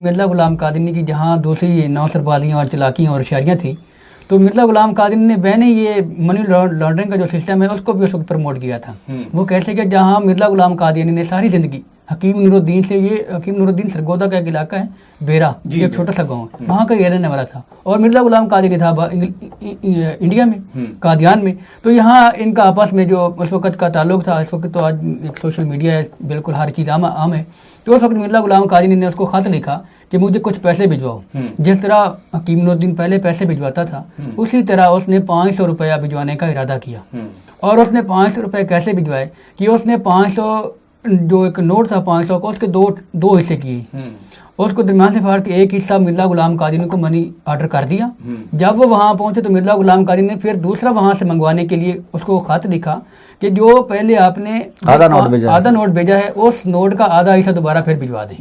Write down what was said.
मिर्ज़ा ग़ुलाम कादिनी की जहाँ दूसरी नौसरबाजियाँ और चालाकियाँ और होशियारियाँ थी, तो मिर्ज़ा ग़ुलाम कादिनी ने बैने ये मनी लॉन्ड्रिंग का जो सिस्टम है उसको भी उस वक्त प्रमोट किया था। वो कैसे कि जहाँ मिर्ज़ा ग़ुलाम कादिनी ने सारी ज़िंदगी हकीम नूरुद्दीन से, ये हकीम नूरुद्दीन सरगोदा का एक इलाका है बेरा, ये एक छोटा सा गाँव है, वहाँ का ये रहने वाला था। और मिर्ज़ा ग़ुलाम कादिनी था इंडिया में, कादियान में। तो यहाँ इनका आपस में जो उस वक़्त का ताल्लुक़ था, इस वक्त तो आज एक सोशल मीडिया है, बिल्कुल हर चीज़ आम है। तो उस वक्त मिर्ज़ा ग़ुलाम कादिनी ने उसको ख़त लिखा कि मुझे कुछ पैसे भिजवाओ। जिस तरह हकीम नूरुद्दीन पहले पैसे भिजवाता था, उसी तरह उसने 500 रुपया भिजवाने का इरादा किया। और उसने 500 रुपये कैसे भिजवाए कि उसने 500 जो एक नोट था 500 का, उसके दो हिस्से किए। उसको दरमियान से फाड़ के एक हिस्सा मिर्ज़ा ग़ुलाम कादिनी को मनी ऑर्डर कर दिया। जब वो वहाँ पहुँचे तो मिर्ज़ा ग़ुलाम कादिनी ने फिर दूसरा वहाँ से मंगवाने के लिए उसको ख़त लिखा कि जो पहले आपने आधा नोट भेजा है, उस नोट का आधा हिस्सा दोबारा फिर भिजवा दें।